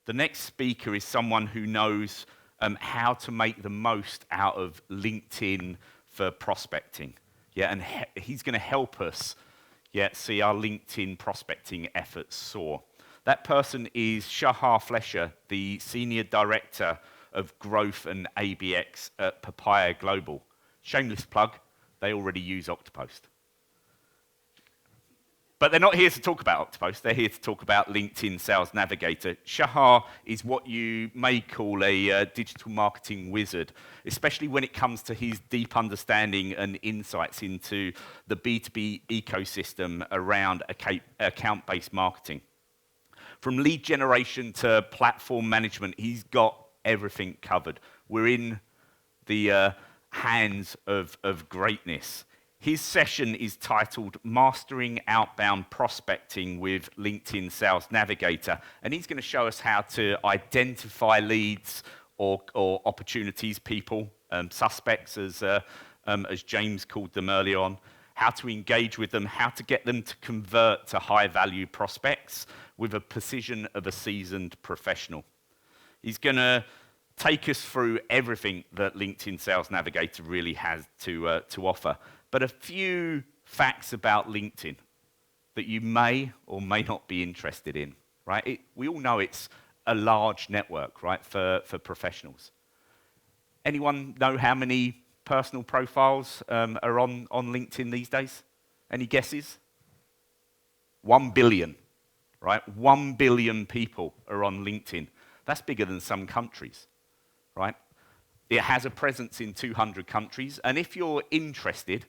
The next speaker is someone who knows how to make the most out of LinkedIn for prospecting. Yeah, and he's going to help us see our LinkedIn prospecting efforts soar. That person is Shahar Fleischer, the Senior Director of Growth and ABX at Papaya Global. Shameless plug, they already use Octopost. But they're not here to talk about Octopost, they're here to talk about LinkedIn Sales Navigator. Shahar is what you may call a digital marketing wizard, especially when it comes to his deep understanding and insights into the B2B ecosystem around account-based marketing. From lead generation to platform management, he's got everything covered. We're in the hands of greatness. His session is titled Mastering Outbound Prospecting with LinkedIn Sales Navigator, and he's going to show us how to identify leads or opportunities, people, suspects, as James called them earlier on, how to engage with them, how to get them to convert to high-value prospects with the precision of a seasoned professional. He's going to take us through everything that LinkedIn Sales Navigator really has to offer. But a few facts about LinkedIn that you may or may not be interested in, right? We all know it's a large network, right, for professionals. Anyone know how many personal profiles are on LinkedIn these days? Any guesses? 1 billion, right? 1 billion people are on LinkedIn. That's bigger than some countries, right? It has a presence in 200 countries, and if you're interested,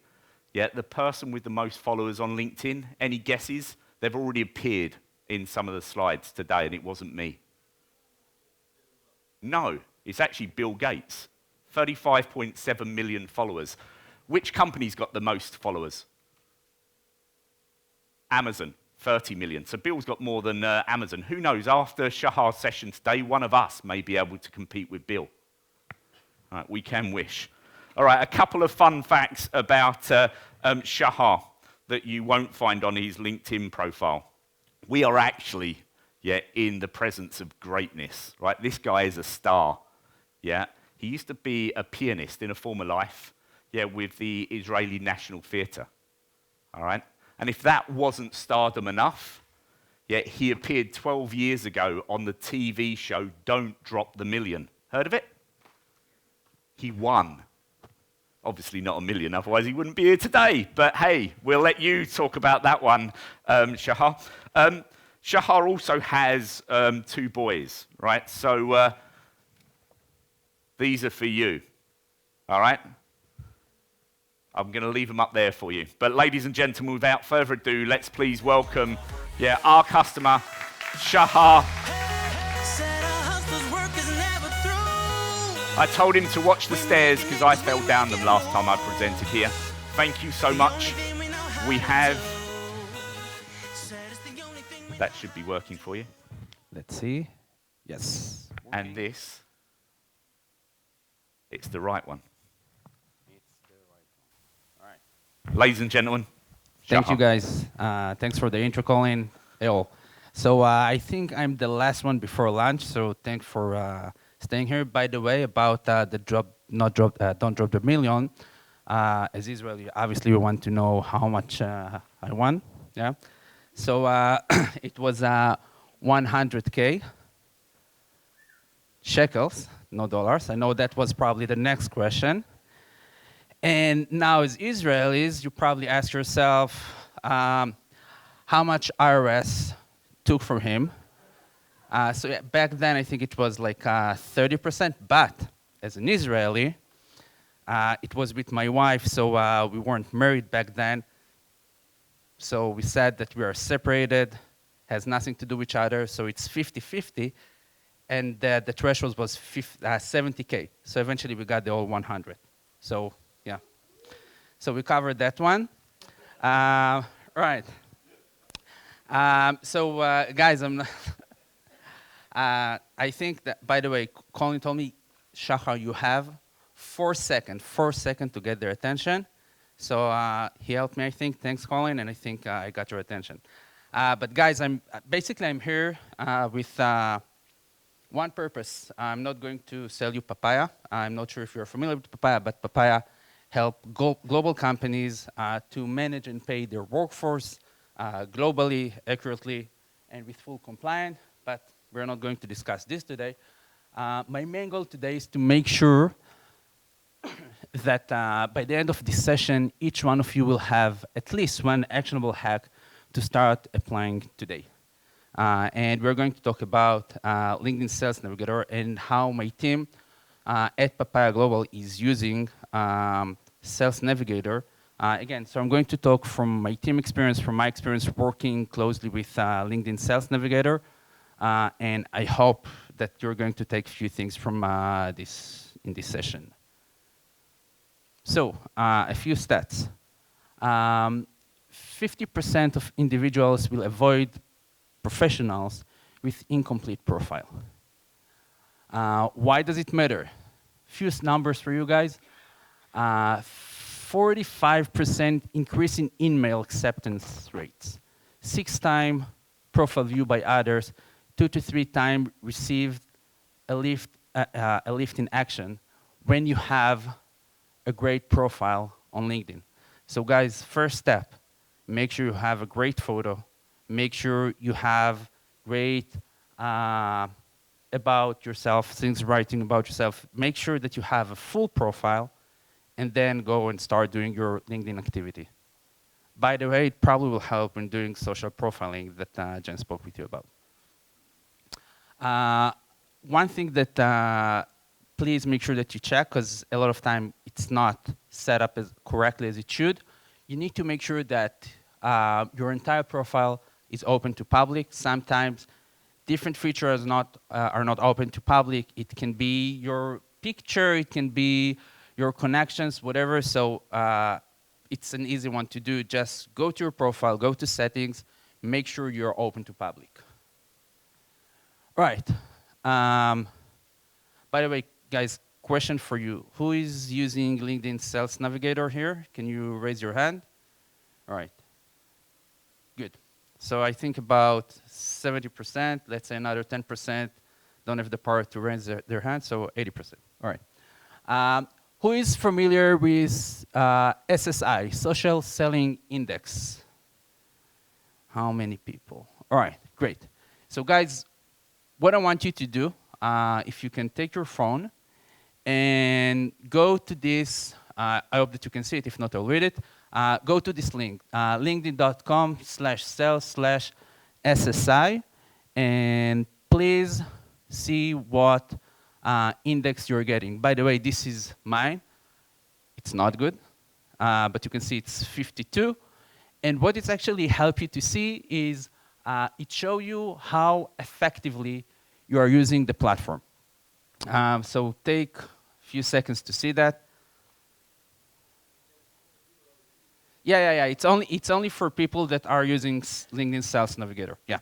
the person with the most followers on LinkedIn, any guesses? They've already appeared in some of the slides today, and it wasn't me. No, it's actually Bill Gates. 35.7 million followers. Which company's got the most followers? Amazon, 30 million. So Bill's got more than Amazon. Who knows, after Shahar's session today, one of us may be able to compete with Bill. All right, we can wish. All right, a couple of fun facts about Shahar that you won't find on his LinkedIn profile. We are actually, in the presence of greatness, right? This guy is a star, He used to be a pianist in a former life, with the Israeli National Theatre, all right? And if that wasn't stardom enough, he appeared 12 years ago on the TV show Don't Drop the Million. Heard of it? He won. Obviously not a million, otherwise he wouldn't be here today. But hey, we'll let you talk about that one, Shahar. Shahar also has 2 boys, right? So these are for you, all right? I'm going to leave them up there for you. But ladies and gentlemen, without further ado, let's please welcome, our customer, Shahar. I told him to watch the stairs because I fell down them last time I presented here. Thank you so much. We have... That should be working for you. Let's see. Yes. And this, it's the right one. It's the right one. All right. Ladies and gentlemen, thank Shahar. you guys. Thanks for the intro, Colin. So I think I'm the last one before lunch, so thanks for staying here. By the way, about don't drop the million. As Israeli, obviously, we want to know how much I won. Yeah. So it was 100K shekels, no dollars. I know that was probably the next question. And now, as Israelis, you probably ask yourself how much IRS took from him. So back then, I think it was like 30%. But as an Israeli, it was with my wife, so we weren't married back then. So we said that we are separated, has nothing to do with each other, so it's 50-50. And the threshold was 70K. So eventually, we got the whole 100. So, yeah. So we covered that one. Right. Guys, I think that, by the way, Colin told me, Shahar, you have 4 seconds to get their attention. So he helped me, I think. Thanks, Colin, and I think I got your attention. But guys, I'm here with One purpose. I'm not going to sell you papaya. I'm not sure if you're familiar with papaya, but papaya help global companies to manage and pay their workforce globally, accurately, and with full compliance. But we're not going to discuss this today. My main goal today is to make sure that by the end of this session, each one of you will have at least one actionable hack to start applying today. And we're going to talk about LinkedIn Sales Navigator and how my team at Papaya Global is using Sales Navigator. Again, so I'm going to talk from my team experience, from my experience working closely with LinkedIn Sales Navigator. And I hope that you're going to take a few things from this in this session. So, a few stats. 50% of individuals will avoid professionals with incomplete profile. Why does it matter? Few numbers for you guys. 45% increase in email acceptance rates. 6-time profile view by others. 2 to 3 times received a lift in action when you have a great profile on LinkedIn. So guys, first step, make sure you have a great photo. Make sure you have great about yourself, things writing about yourself. Make sure that you have a full profile, and then go and start doing your LinkedIn activity. By the way, it probably will help when doing social profiling that Jen spoke with you about. One thing that please make sure that you check, because a lot of time it's not set up as correctly as it should. You need to make sure that your entire profile is open to public. Sometimes different features are not open to public. It can be your picture, it can be your connections, whatever. So it's an easy one to do. Just go to your profile, go to settings, make sure you're open to public. Right. By the way, guys, question for you. Who is using LinkedIn Sales Navigator here? Can you raise your hand? All right. Good. So I think about 70%, let's say another 10% don't have the power to raise their hand, so 80%. All right. Who is familiar with SSI, Social Selling Index? How many people? All right, great. So guys, what I want you to do, if you can take your phone and go to this, I hope that you can see it, if not, I'll read it. Go to this link, linkedin.com/sell/SSI, and please see what index you're getting. By the way, this is mine. It's not good, but you can see it's 52. And what it's actually help you to see is it show you how effectively you are using the platform. So take a few seconds to see that. Yeah. It's only for people that are using LinkedIn Sales Navigator. Yeah.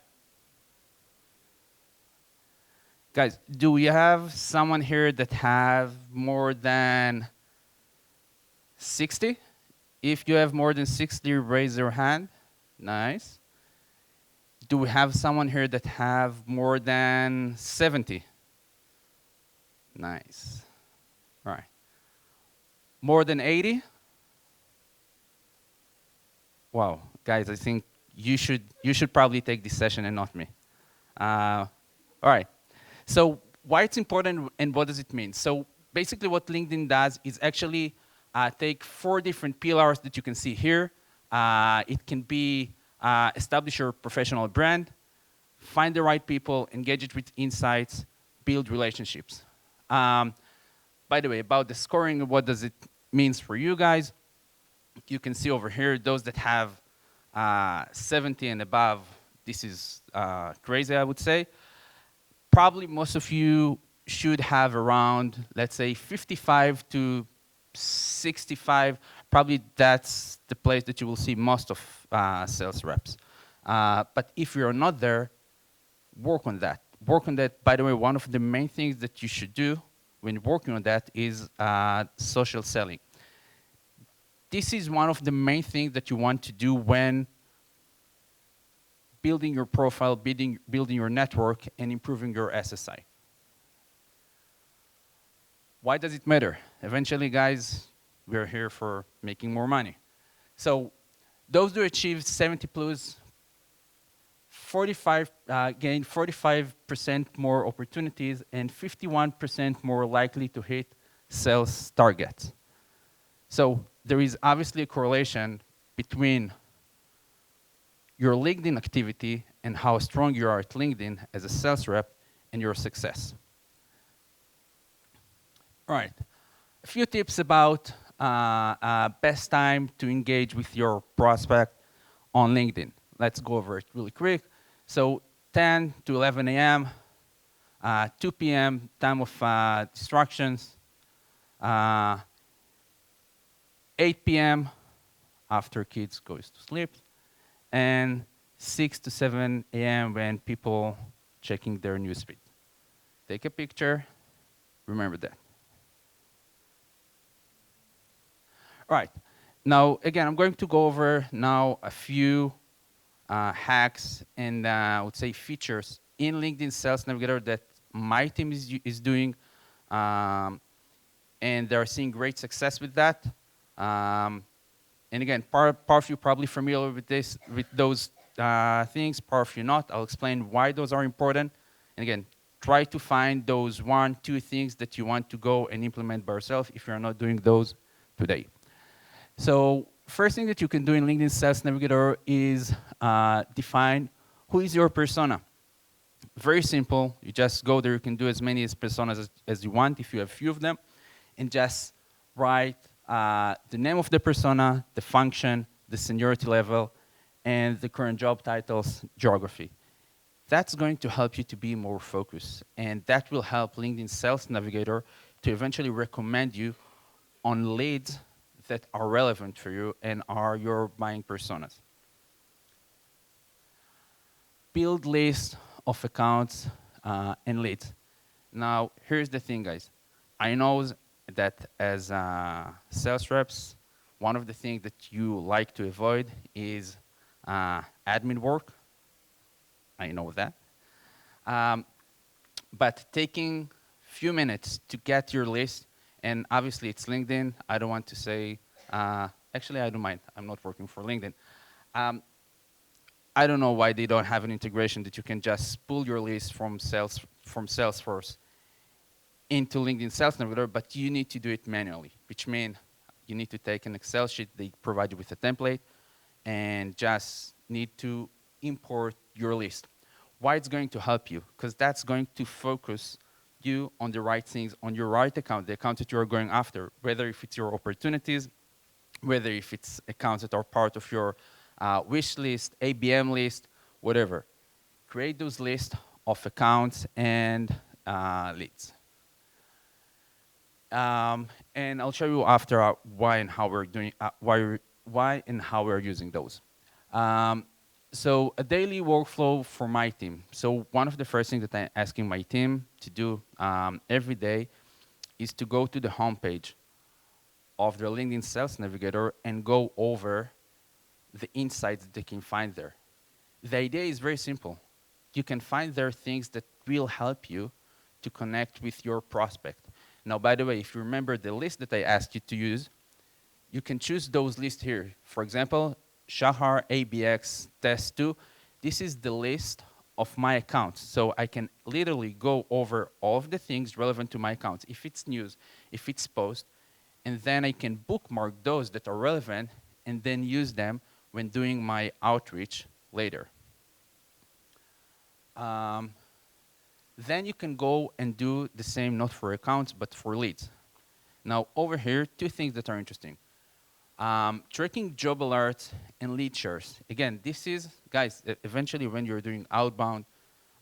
Guys, do we have someone here that have more than 60? If you have more than 60, raise your hand. Nice. Do we have someone here that have more than 70? Nice. All right. More than 80? Wow, guys, I think you should probably take this session and not me. All right. So why it's important and what does it mean? So basically what LinkedIn does is actually take 4 different pillars that you can see here. It can be establish your professional brand, find the right people, engage it with insights, build relationships. By the way, about the scoring, what does it means for you guys? You can see over here, those that have 70 and above, this is crazy, I would say. Probably most of you should have around, let's say, 55 to 65. Probably that's the place that you will see most of sales reps. But if you're not there, work on that. Work on that. By the way, one of the main things that you should do when working on that is social selling. This is one of the main things that you want to do when building your profile, building your network, and improving your SSI. Why does it matter? Eventually, guys, we're here for making more money. So those who achieve 70 plus 45, gain 45% more opportunities and 51% more likely to hit sales targets. So there is obviously a correlation between your LinkedIn activity and how strong you are at LinkedIn as a sales rep and your success. All right, a few tips about best time to engage with your prospect on LinkedIn. Let's go over it really quick. So 10 to 11 a.m., 2 p.m., time of distractions, 8 p.m. after kids goes to sleep, and 6 to 7 a.m. when people checking their newsfeed. Take a picture, remember that. All right, now again, I'm going to go over now a few hacks and I would say features in LinkedIn Sales Navigator that my team is doing, and they're seeing great success with that. And again, part of you probably familiar with this, with those things, part of you not. I'll explain why those are important. And again, try to find those 1, 2 things that you want to go and implement by yourself if you're not doing those today. So first thing that you can do in LinkedIn Sales Navigator is define who is your persona. Very simple. You just go there. You can do as many personas as you want if you have few of them, and just write the name of the persona, the function, the seniority level, and the current job titles, geography. That's going to help you to be more focused, and that will help LinkedIn Sales Navigator to eventually recommend you on leads that are relevant for you and are your buying personas. Build lists of accounts and leads. Now, here's the thing, guys. I know that as sales reps, one of the things that you like to avoid is admin work. I know that. But taking a few minutes to get your list, and obviously it's LinkedIn. I don't want to say, actually I don't mind. I'm not working for LinkedIn. I don't know why they don't have an integration that you can just pull your list from Salesforce into LinkedIn Sales Navigator, but you need to do it manually, which means you need to take an Excel sheet. They provide you with a template and just need to import your list. Why it's going to help you? Because that's going to focus you on the right things, on your right account, the account that you're going after, whether if it's your opportunities, whether if it's accounts that are part of your wish list, ABM list, whatever. Create those lists of accounts and leads. And I'll show you after why and how we're doing, why and how we're using those. So a daily workflow for my team. So one of the first things that I'm asking my team to do every day is to go to the homepage of their LinkedIn Sales Navigator and go over the insights that they can find there. The idea is very simple. You can find there things that will help you to connect with your prospect. Now, by the way, if you remember the list that I asked you to use, you can choose those lists here. For example, Shahar ABX Test 2. This is the list of my accounts. So I can literally go over all of the things relevant to my accounts. If it's news, if it's post, and then I can bookmark those that are relevant and then use them when doing my outreach later. Then you can go and do the same, not for accounts, but for leads. Now, over here, 2 things that are interesting. Tracking job alerts and lead shares. Again, this is, guys, eventually when you're doing outbound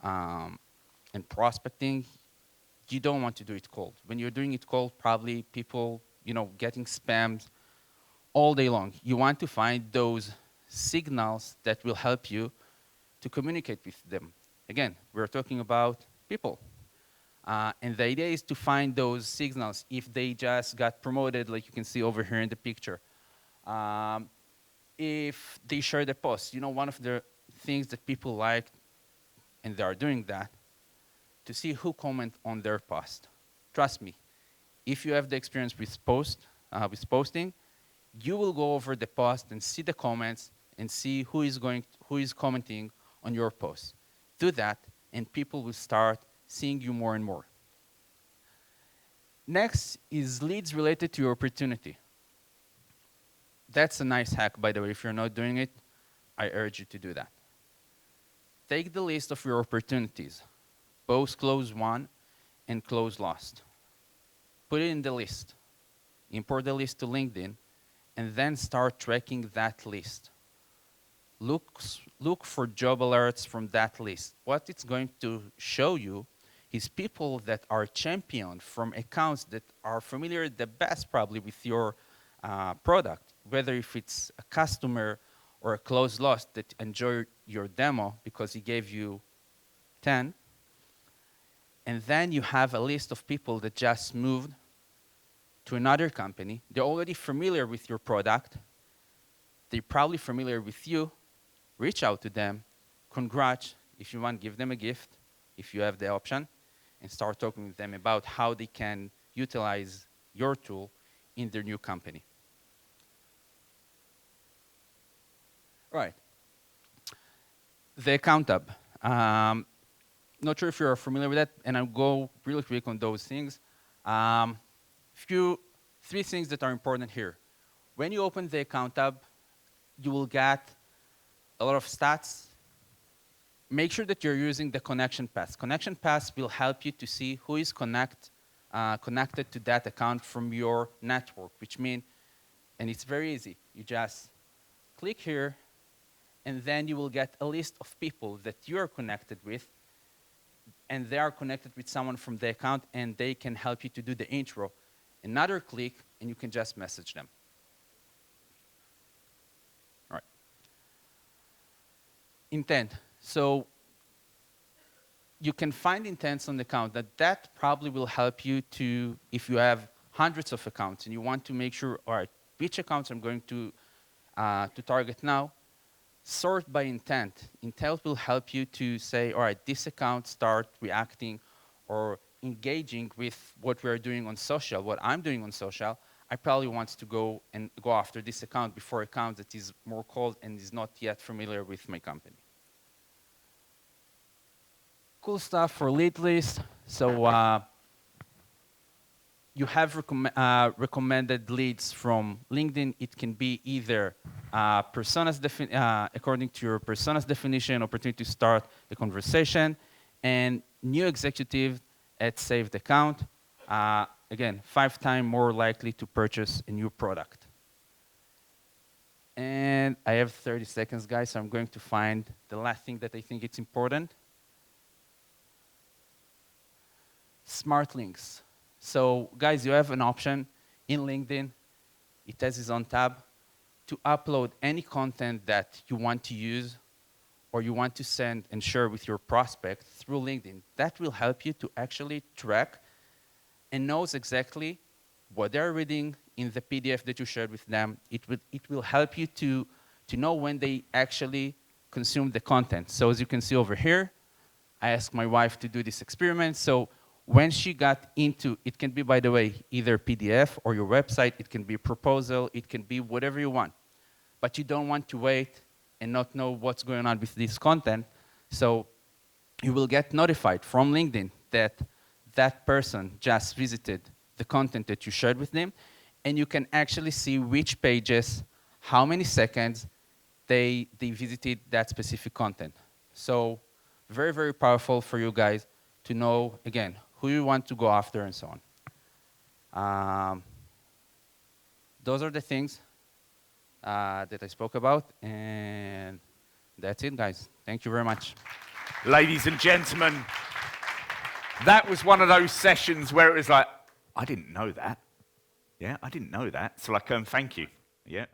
and prospecting, you don't want to do it cold. When you're doing it cold, probably people, getting spammed all day long. You want to find those signals that will help you to communicate with them. Again, we're talking about people. And the idea is to find those signals if they just got promoted, like you can see over here in the picture. If they share the post, one of the things that people like, and they are doing that, to see who comment on their post. Trust me, if you have the experience with posting, you will go over the post and see the comments and see who is commenting on your post. Do that, and people will start seeing you more and more. Next is leads related to your opportunity. That's a nice hack, by the way. If you're not doing it, I urge you to do that. Take the list of your opportunities, both close won and close lost. Put it in the list. Import the list to LinkedIn, and then start tracking that list. Look for job alerts from that list. What it's going to show you is people that are championed from accounts that are familiar the best probably with your product, whether if it's a customer or a close loss that enjoyed your demo because he gave you 10. And then you have a list of people that just moved to another company. They're already familiar with your product. They're probably familiar with you. Reach out to them. Congrats. If you want, give them a gift, if you have the option, and start talking with them about how they can utilize your tool in their new company. All right. The account tab. Not sure if you're familiar with that, and I'll go really quick on those things. Three things that are important here. When you open the account tab, you will get a lot of stats. Make sure that you're using the connection path. Connection path will help you to see who is connected to that account from your network, which means, and it's very easy. You just click here, and then you will get a list of people that you're connected with, and they are connected with someone from the account, and they can help you to do the intro. Another click, and you can just message them. All right. Intent. So you can find intents on the account. That probably will help you to, if you have hundreds of accounts and you want to make sure, all right, which accounts I'm going to target now, sort by intent. Intent will help you to say, all right, this account start reacting or engaging with what we're doing on social, what I'm doing on social. I probably want to go after this account before account that is more cold and is not yet familiar with my company. Cool stuff for lead list. So you have recommended leads from LinkedIn. It can be either personas according to your persona's definition, opportunity to start the conversation, and new executive at saved account. Again, 5 times more likely to purchase a new product. And I have 30 seconds, guys, so I'm going to find the last thing that I think it's important. Smart links. So, guys, you have an option in LinkedIn. It has its own tab to upload any content that you want to use or you want to send and share with your prospect through LinkedIn. That will help you to actually track and knows exactly what they're reading in the PDF that you shared with them. It will help you to know when they actually consume the content. So as you can see over here, I asked my wife to do this experiment. So when she got into, it can be, by the way, either PDF or your website, it can be a proposal, it can be whatever you want. But you don't want to wait and not know what's going on with this content. So you will get notified from LinkedIn that that person just visited the content that you shared with them, and you can actually see which pages, how many seconds they visited that specific content. So very, very powerful for you guys to know, again, who you want to go after and so on. Those are the things that I spoke about, and that's it, guys. Thank you very much. Ladies and gentlemen, that was one of those sessions where it was like, I didn't know that. Yeah, I didn't know that. So like, thank you. Yeah.